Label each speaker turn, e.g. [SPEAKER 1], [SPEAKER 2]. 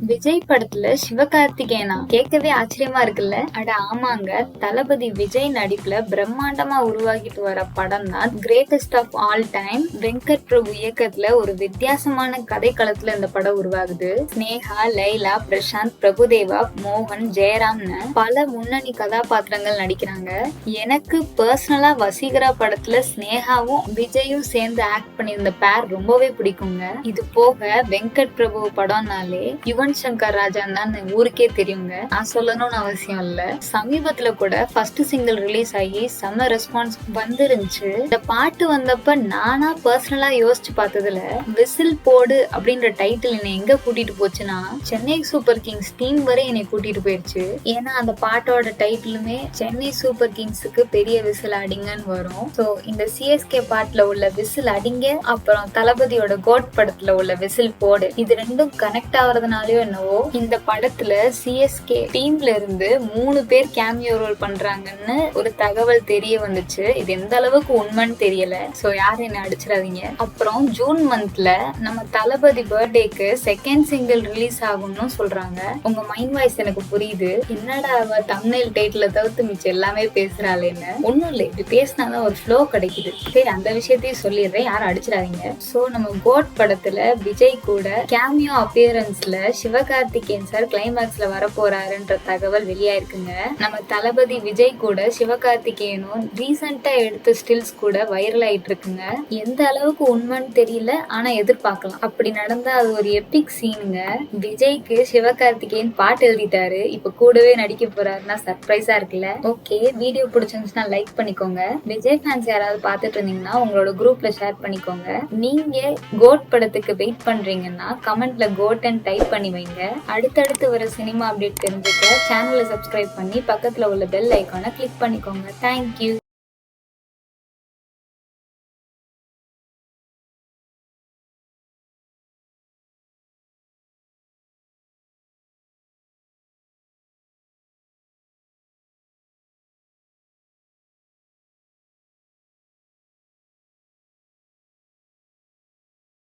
[SPEAKER 1] விஜய் படத்துல சிவகார்த்திகேயனா? கேட்கவே ஆச்சரியமா இருக்குல்ல. அட ஆமாங்க, தளபதி விஜய் நடிப்புல பிரம்மாண்டமா உருவாகிட்டு வர படம் தான் greatest of all time. Venkat Prabhu இயக்கத்துல ஒரு வித்தியாசமான கதை களத்துல இந்த படம் உருவாகுது. ஸ்னேகா, லைலா, பிரசாந்த், பிரபுதேவா, மோகன், ஜெயராம்னு பல முன்னணி கதாபாத்திரங்கள் நடிக்கிறாங்க. எனக்கு பர்சனலா வசீகரா படத்துல ஸ்னேகாவும் விஜயும் சேர்ந்து ஆக்ட் பண்ணியிருந்த பேர் ரொம்பவே பிடிக்குங்க. இது போக வெங்கட் பிரபு படம்னாலே யுவன் சங்கர் ராஜான் தான் ஊருக்கே தெரியுங்க. நான் சொல்லணும்னு அவசியம் இல்ல. சமீபத்துல கூட ஃபர்ஸ்ட் சிங்கிள் ரிலீஸ் ஆகி செம்ம ரெஸ்பான்ஸ் வந்துருந்துச்சு. இந்த பாட்டு வந்தப்ப நானா பர்சனலா யோசிச்சு பார்த்ததுல விசில் போடு அப்படின்ற டைட்டில் என்னை எங்க கூட்டிட்டு போச்சுன்னா சென்னை சூப்பர் கிங்ஸ் டீம் வரை என்னை கூட்டிட்டு போயிருச்சு. ஏன்னா அந்த பாட்டோட டைட்டிலுமே சென்னை சூப்பர் கிங்ஸுக்கு பெரிய விசில் அடிங்கன்னு வரும். சோ இந்த சிஎஸ்கே பாட்டுல உள்ள விசில் அடிங்க, அப்புறம் தளபதியோட கோட் படத்துல உள்ள விசில் போடு, இது ரெண்டும் கனெக்ட் ஆகுறதுனாலயோ என்னவோ இந்த படத்துல சிஎஸ்கே டீம்ல இருந்து 3 பேர் கேமியோ ரோல் பண்றாங்கன்னு ஒரு தகவல் தெரிய வந்துச்சு. இது எந்த அளவுக்கு உண்மைன்னு தெரியல. சோ யாரும் என்ன அடிச்சிடாதீங்க. அப்புறம் ஜூன் மந்த்ல நம்ம தளபதி பர்த்டேக்கு செகண்ட் சிங்கிள் ரிலீஸ் ஆகும்னு சொல்றாங்க. உங்க மைண்ட் வாய்ஸ் எனக்கு புரியுது. என்னடா அவ தம்ப்நெயில் டைட்டில தவிர்த்து மிச்சம் எல்லாமே பேசுறாளேன்னு. ஒண்ணும் இல்லை, இப்படி பேசினாதான் ஒரு ஃப்ளோ கிடைக்குது. சரி, அந்த விஷயத்தையும் சொல்லிடுறேன், யாரும் அடிச்சிடாதீங்க. சோ நம்ம கோட் படத்துல விஜய் கூட கேமியோ அப்பியரன்ஸ்ல சிவகார்த்திகேயன் சார் கிளைமேக்ஸ்ல வர போறாருன்ற தகவல் வெளியாயிருக்குங்க. நம்ம தளபதி விஜய் கூட சிவகார்த்திகேயனும் ரீசெண்டா எடுத்த ஸ்டில்ஸ் கூட வைரல் ஆயிட்டு இருக்குங்க. எந்த அளவுக்கு உண்மைன்னு தெரியல, ஆனா எதிர்பார்க்கலாம். அப்படி நடந்தா அது ஒரு எபிக் சீனுங்க. விஜய்க்கு சிவகார்த்திகேயன் பாட்டு எழுதிட்டாரு, இப்ப கூடவே நடிக்க போறாருன்னா சர்ப்ரைஸா இருக்குல்ல. ஓகே, வீடியோ பிடிச்சிருந்துச்சுன்னா லைக் பண்ணிக்கோங்க. விஜய் ஃபேன்ஸ் யாராவது பாத்துட்டு இருந்தீங்கன்னா உங்களோட குரூப்ல ஷேர் பண்ணிக்கோங்க. நீங்க கோட் படத்துக்கு வெயிட் பண்றீங்கன்னா கமெண்ட்ல கோட் அண்ட் டைப் பண்ணி வைங்க. அடுத்தடுத்து வர சினிமா அப்டேட் தெரிஞ்சுக்க சேனலை சப்ஸ்கிரைப் பண்ணி பக்கத்துல உள்ள பெல் ஐக்கானை கிளிக் பண்ணிக்கோங்க. தேங்க்யூ.